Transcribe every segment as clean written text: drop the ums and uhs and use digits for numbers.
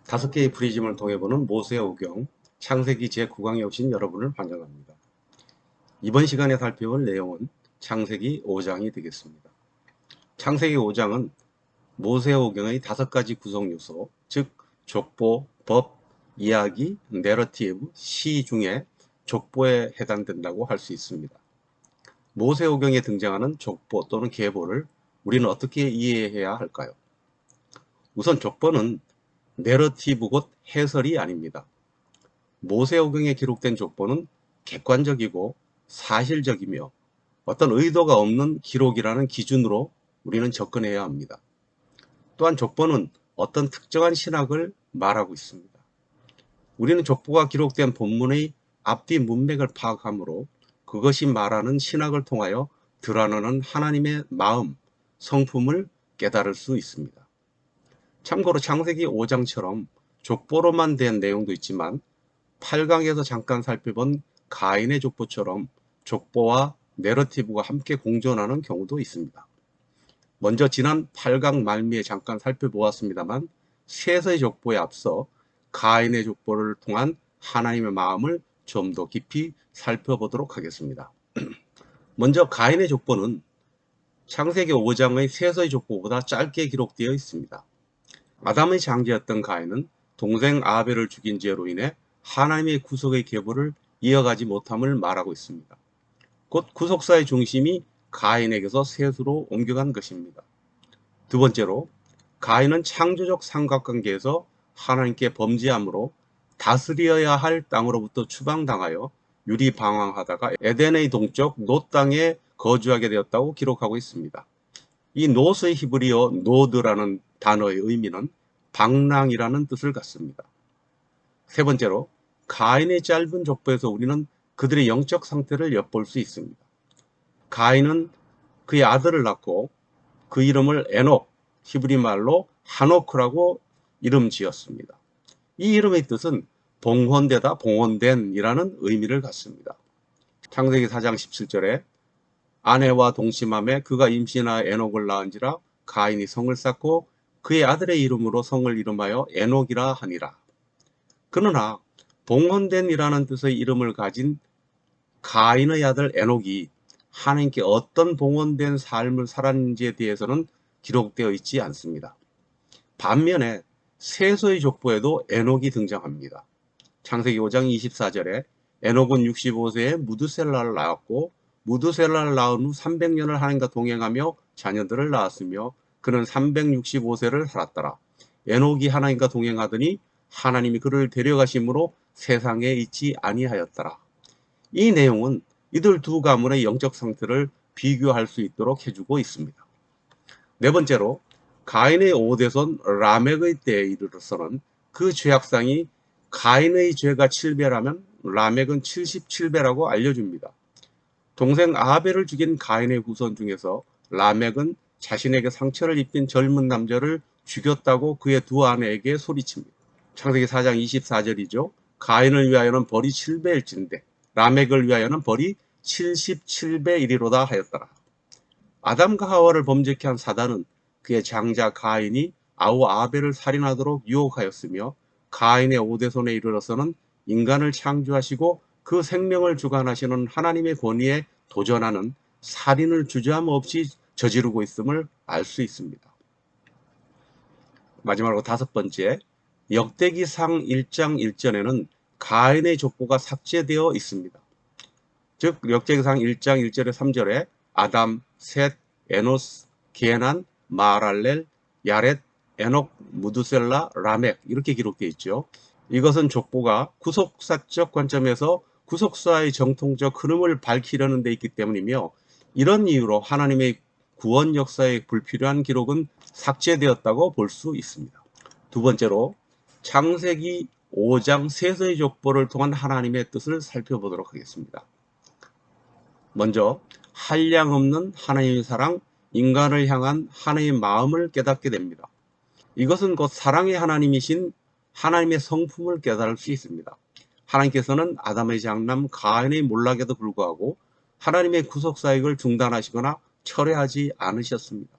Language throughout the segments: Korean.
5개의 프리즘을 통해 보는 모세의 오경, 창세기 제9강에 오신 여러분을 환영합니다. 이번 시간에 살펴볼 내용은 창세기 5장이 되겠습니다. 창세기 5장은 모세의 오경의 5가지 구성 요소, 즉 족보, 법, 이야기, 내러티브, 시 중에 족보에 해당된다고 할 수 있습니다. 모세의 오경에 등장하는 족보 또는 계보를 우리는 어떻게 이해해야 할까요? 우선 족보는 내러티브 곧 해설이 아닙니다. 모세오경에 기록된 족보는 객관적이고 사실적이며 어떤 의도가 없는 기록이라는 기준으로 우리는 접근해야 합니다. 또한 족보는 어떤 특정한 신학을 말하고 있습니다. 우리는 족보가 기록된 본문의 앞뒤 문맥을 파악하므로 그것이 말하는 신학을 통하여 드러나는 하나님의 마음, 성품을 깨달을 수 있습니다. 참고로 창세기 5장처럼 족보로만 된 내용도 있지만 8강에서 잠깐 살펴본 가인의 족보처럼 족보와 내러티브가 함께 공존하는 경우도 있습니다. 먼저 지난 8강 말미에 잠깐 살펴보았습니다만 셋의 족보에 앞서 가인의 족보를 통한 하나님의 마음을 좀 더 깊이 살펴보도록 하겠습니다. 먼저 가인의 족보는 창세기 5장의 셋의 족보보다 짧게 기록되어 있습니다. 아담의 장제였던 가인은 동생 아벨을 죽인 죄로 인해 하나님의 구속의 계보를 이어가지 못함을 말하고 있습니다. 곧 구속사의 중심이 가인에게서 셋으로 옮겨간 것입니다. 두 번째로 가인은 창조적 삼각관계에서 하나님께 범죄함으로 다스려야 할 땅으로부터 추방당하여 유리방황하다가 에덴의 동쪽 놋 땅에 거주하게 되었다고 기록하고 있습니다. 이 놋의 히브리어 노드라는 단어의 의미는 방랑이라는 뜻을 갖습니다. 세 번째로 가인의 짧은 족보에서 우리는 그들의 영적 상태를 엿볼 수 있습니다. 가인은 그의 아들을 낳고 그 이름을 에녹, 히브리 말로 하노크라고 이름 지었습니다. 이 이름의 뜻은 봉헌되다, 봉헌된이라는 의미를 갖습니다. 창세기 4장 17절에 아내와 동침함에 그가 임신하여 에녹을 낳은지라 가인이 성을 쌓고 그의 아들의 이름으로 성을 이름하여 에녹이라 하니라. 그러나 봉헌된이라는 뜻의 이름을 가진 가인의 아들 에녹이 하나님께 어떤 봉헌된 삶을 살았는지에 대해서는 기록되어 있지 않습니다. 반면에 셋의 족보에도 에녹이 등장합니다. 창세기 5장 24절에 에녹은 65세에 무드셀라를 낳았고 무드셀라를 낳은 후 300년을 하나님과 동행하며 자녀들을 낳았으며 그는 365세를 살았더라. 에녹이 하나님과 동행하더니 하나님이 그를 데려가심으로 세상에 있지 아니하였더라. 이 내용은 이들 두 가문의 영적 상태를 비교할 수 있도록 해주고 있습니다. 네 번째로 가인의 5대손 라멕의 때에 이르러서는 그 죄악상이 가인의 죄가 7배라면 라멕은 77배라고 알려줍니다. 동생 아벨을 죽인 가인의 후손 중에서 라멕은 자신에게 상처를 입힌 젊은 남자를 죽였다고 그의 두 아내에게 소리칩니다. 창세기 4장 24절이죠. 가인을 위하여는 벌이 7배일진데 라멕을 위하여는 벌이 77배이리로다 하였더라. 아담과 하와를 범죄케 한 사단은 그의 장자 가인이 아우 아벨을 살인하도록 유혹하였으며 가인의 5대손에 이르러서는 인간을 창조하시고 그 생명을 주관하시는 하나님의 권위에 도전하는 살인을 주저함 없이 저지르고 있음을 알 수 있습니다. 마지막으로 5번째, 역대기상 1장 1절에는 가인의 족보가 삭제되어 있습니다. 즉 역대기상 1장 1절에 3절에 아담, 셋, 에노스, 게난, 마랄렐, 야렛, 에녹, 무드셀라, 라멕 이렇게 기록되어 있죠. 이것은 족보가 구속사적 관점에서 구속사의 정통적 흐름을 밝히려는 데 있기 때문이며 이런 이유로 하나님의 구원 역사에 불필요한 기록은 삭제되었다고 볼 수 있습니다. 두 번째로 창세기 5장 셋의 족보를 통한 하나님의 뜻을 살펴보도록 하겠습니다. 먼저 한량없는 하나님의 사랑, 인간을 향한 하나님의 마음을 깨닫게 됩니다. 이것은 곧 사랑의 하나님이신 하나님의 성품을 깨달을 수 있습니다. 하나님께서는 아담의 장남 가인의 몰락에도 불구하고 하나님의 구속사역을 중단하시거나 철회하지 않으셨습니다.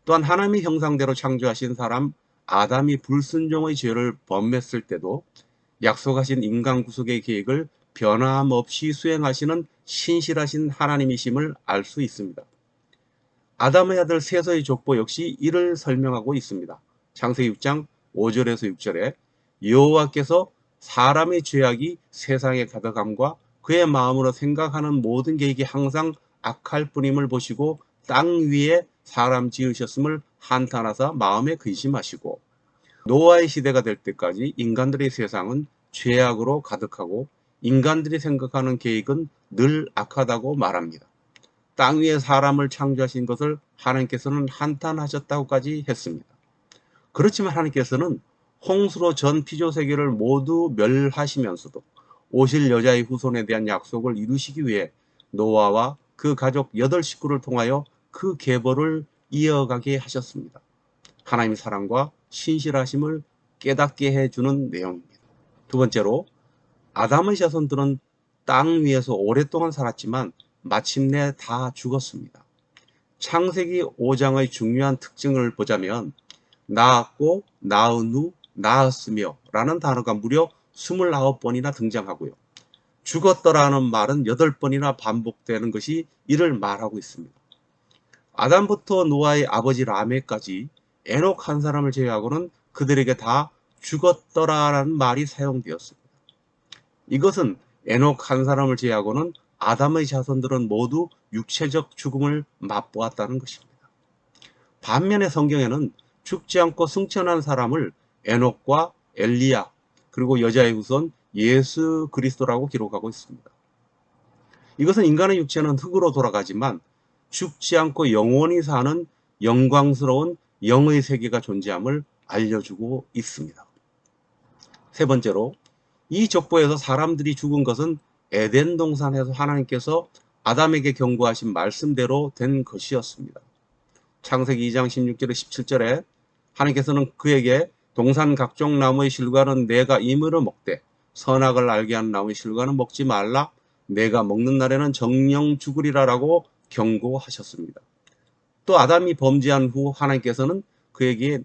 또한 하나님의 형상대로 창조하신 사람 아담이 불순종의 죄를 범했을 때도 약속하신 인간 구속의 계획을 변함없이 수행하시는 신실하신 하나님이심을 알 수 있습니다. 아담의 아들 셋의 족보 역시 이를 설명하고 있습니다. 창세기 6장 5절에서 6절에 여호와께서 사람의 죄악이 세상에 가득함과 그의 마음으로 생각하는 모든 계획이 항상 악할 뿐임을 보시고 땅 위에 사람 지으셨음을 한탄하사 마음에 근심하시고, 노아의 시대가 될 때까지 인간들의 세상은 죄악으로 가득하고 인간들이 생각하는 계획은 늘 악하다고 말합니다. 땅 위에 사람을 창조하신 것을 하나님께서는 한탄하셨다고까지 했습니다. 그렇지만 하나님께서는 홍수로 전 피조 세계를 모두 멸하시면서도 오실 여자의 후손에 대한 약속을 이루시기 위해 노아와 그 가족 8식구를 통하여 그 계보를 이어가게 하셨습니다. 하나님의 사랑과 신실하심을 깨닫게 해주는 내용입니다. 두 번째로, 아담의 자손들은 땅 위에서 오랫동안 살았지만 마침내 다 죽었습니다. 창세기 5장의 중요한 특징을 보자면 낳았고 낳은 후 낳았으며 라는 단어가 무려 29번이나 등장하고요. 죽었더라는 말은 8번이나 반복되는 것이 이를 말하고 있습니다. 아담부터 노아의 아버지 라멕까지 에녹 한 사람을 제외하고는 그들에게 다 죽었더라라는 말이 사용되었습니다. 이것은 에녹 한 사람을 제외하고는 아담의 자손들은 모두 육체적 죽음을 맛보았다는 것입니다. 반면에 성경에는 죽지 않고 승천한 사람을 에녹과 엘리야, 그리고 여자의 후손 예수 그리스도라고 기록하고 있습니다. 이것은 인간의 육체는 흙으로 돌아가지만 죽지 않고 영원히 사는 영광스러운 영의 세계가 존재함을 알려주고 있습니다. 세 번째로, 이 족보에서 사람들이 죽은 것은 에덴 동산에서 하나님께서 아담에게 경고하신 말씀대로 된 것이었습니다. 창세기 2장 16절에 17절에 하나님께서는 그에게 동산 각종 나무의 실과는 내가 임으로 먹되 선악을 알게 하는 나무의 실과는 먹지 말라, 내가 먹는 날에는 정령 죽으리라 라고 경고하셨습니다. 또 아담이 범죄한 후 하나님께서는 그에게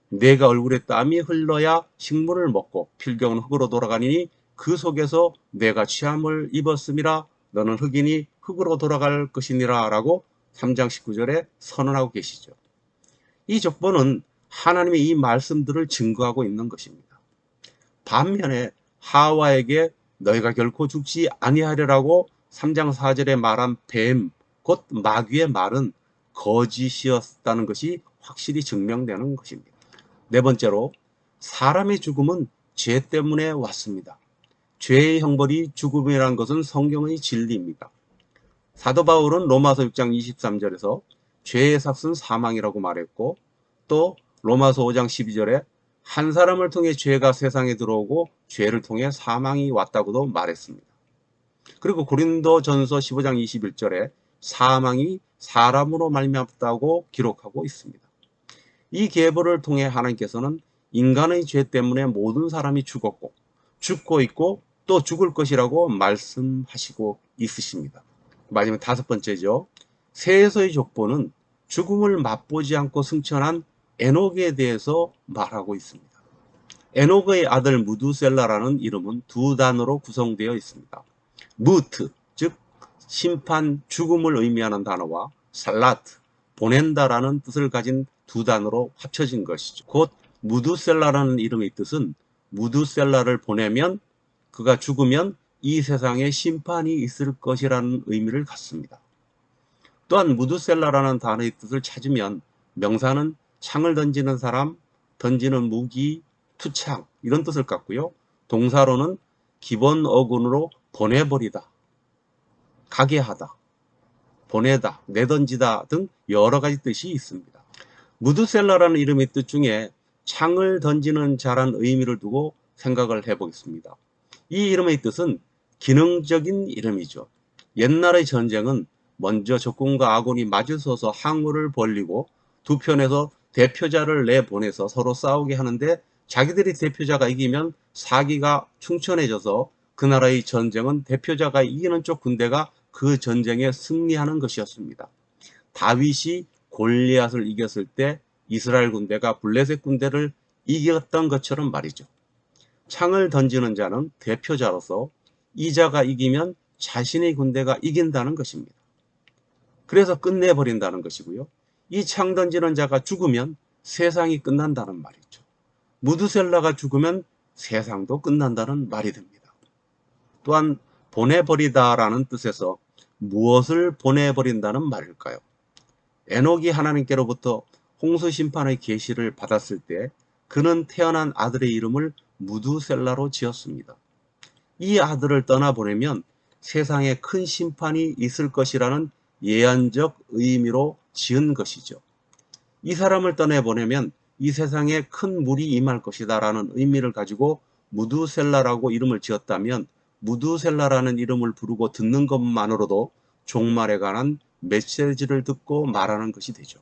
내가 얼굴에 땀이 흘러야 식물을 먹고 필경은 흙으로 돌아가니 그 속에서 내가 취함을 입었음이라, 너는 흙이니 흙으로 돌아갈 것이니라 라고 3장 19절에 선언하고 계시죠. 이 족보는 하나님의 이 말씀들을 증거하고 있는 것입니다. 반면에 하와에게 너희가 결코 죽지 아니하리라고 3장 4절에 말한 뱀, 곧 마귀의 말은 거짓이었다는 것이 확실히 증명되는 것입니다. 네 번째로, 사람의 죽음은 죄 때문에 왔습니다. 죄의 형벌이 죽음이라는 것은 성경의 진리입니다. 사도 바울은 로마서 6장 23절에서 죄의 삭은 사망이라고 말했고, 또 로마서 5장 12절에 한 사람을 통해 죄가 세상에 들어오고 죄를 통해 사망이 왔다고도 말했습니다. 그리고 고린도전서 15장 21절에 사망이 사람으로 말미암았다고 기록하고 있습니다. 이 계보를 통해 하나님께서는 인간의 죄 때문에 모든 사람이 죽었고 죽고 있고 또 죽을 것이라고 말씀하시고 있으십니다. 마지막 다섯 번째죠. 세에서의 족보는 죽음을 맛보지 않고 승천한 에녹에 대해서 말하고 있습니다. 에녹의 아들 무두셀라라는 이름은 두 단어로 구성되어 있습니다. 무트, 즉 심판, 죽음을 의미하는 단어와 살라트, 보낸다라는 뜻을 가진 두 단어로 합쳐진 것이죠. 곧 무두셀라라는 이름의 뜻은 무두셀라를 보내면, 그가 죽으면 이 세상에 심판이 있을 것이라는 의미를 갖습니다. 또한 무두셀라라는 단어의 뜻을 찾으면 명사는 창을 던지는 사람, 던지는 무기, 투창 이런 뜻을 갖고요. 동사로는 기본 어근으로 보내버리다, 가게 하다, 보내다, 내던지다 등 여러 가지 뜻이 있습니다. 무두셀라라는 이름의 뜻 중에 창을 던지는 자란 의미를 두고 생각을 해보겠습니다. 이 이름의 뜻은 기능적인 이름이죠. 옛날의 전쟁은 먼저 적군과 아군이 마주서서 항우를 벌리고 두 편에서 대표자를 내보내서 서로 싸우게 하는데, 자기들이 대표자가 이기면 사기가 충천해져서 그 나라의 전쟁은 대표자가 이기는 쪽 군대가 그 전쟁에 승리하는 것이었습니다. 다윗이 골리앗을 이겼을 때 이스라엘 군대가 블레셋 군대를 이겼던 것처럼 말이죠. 창을 던지는 자는 대표자로서 이 자가 이기면 자신의 군대가 이긴다는 것입니다. 그래서 끝내버린다는 것이고요. 이 창 던지는 자가 죽으면 세상이 끝난다는 말이죠. 무드셀라가 죽으면 세상도 끝난다는 말이 됩니다. 또한 보내버리다라는 뜻에서 무엇을 보내버린다는 말일까요? 에녹이 하나님께로부터 홍수 심판의 계시를 받았을 때 그는 태어난 아들의 이름을 무드셀라로 지었습니다. 이 아들을 떠나보내면 세상에 큰 심판이 있을 것이라는 예언적 의미로 지은 것이죠. 이 사람을 떠내보내면 이 세상에 큰 물이 임할 것이다 라는 의미를 가지고 무드셀라라고 이름을 지었다면 무드셀라라는 이름을 부르고 듣는 것만으로도 종말에 관한 메시지를 듣고 말하는 것이 되죠.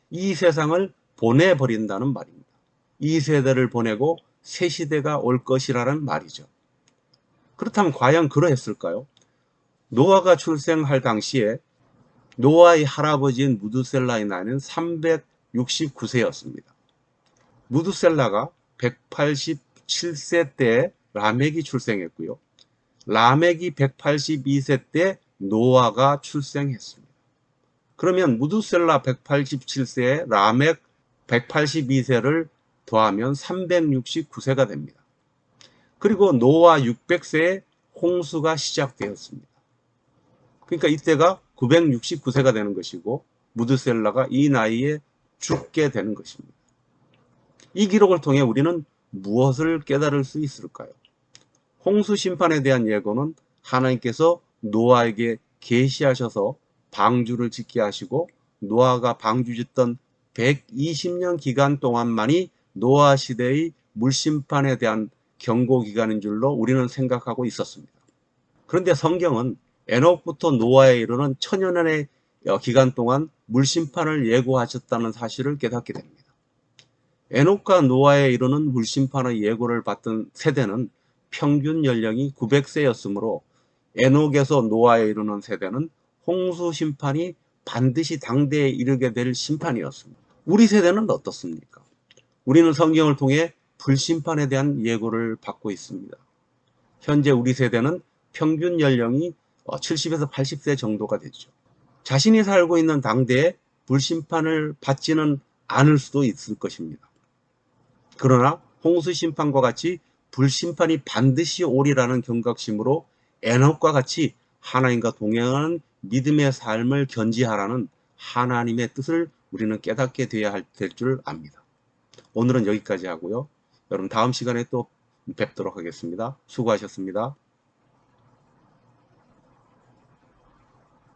이 세상을 보내버린다는 말입니다. 이 세대를 보내고 새 시대가 올 것이라는 말이죠. 그렇다면 과연 그러했을까요? 노아가 출생할 당시에 노아의 할아버지인 무드셀라의 나이는 369세였습니다. 무드셀라가 187세 때 라멕이 출생했고요. 라멕이 182세 때 노아가 출생했습니다. 그러면 무드셀라 187세에 라멕 182세를 더하면 369세가 됩니다. 그리고 노아 600세에 홍수가 시작되었습니다. 그러니까 이때가 969세가 되는 것이고 무드셀라가 이 나이에 죽게 되는 것입니다. 이 기록을 통해 우리는 무엇을 깨달을 수 있을까요? 홍수 심판에 대한 예고는 하나님께서 노아에게 계시하셔서 방주를 짓게 하시고 노아가 방주 짓던 120년 기간 동안만이 노아 시대의 물심판에 대한 경고 기간인 줄로 우리는 생각하고 있었습니다. 그런데 성경은 에녹부터 노아에 이르는 천여년의 기간 동안 물심판을 예고하셨다는 사실을 깨닫게 됩니다. 에녹과 노아에 이르는 물심판의 예고를 받던 세대는 평균 연령이 900세였으므로 에녹에서 노아에 이르는 세대는 홍수 심판이 반드시 당대에 이르게 될 심판이었습니다. 우리 세대는 어떻습니까? 우리는 성경을 통해 불심판에 대한 예고를 받고 있습니다. 현재 우리 세대는 평균 연령이 70에서 80세 정도가 되죠. 자신이 살고 있는 당대에 불심판을 받지는 않을 수도 있을 것입니다. 그러나 홍수 심판과 같이 불심판이 반드시 오리라는 경각심으로 에녹과 같이 하나님과 동행하는 믿음의 삶을 견지하라는 하나님의 뜻을 우리는 깨닫게 될 줄 압니다. 오늘은 여기까지 하고요. 여러분 다음 시간에 또 뵙도록 하겠습니다. 수고하셨습니다.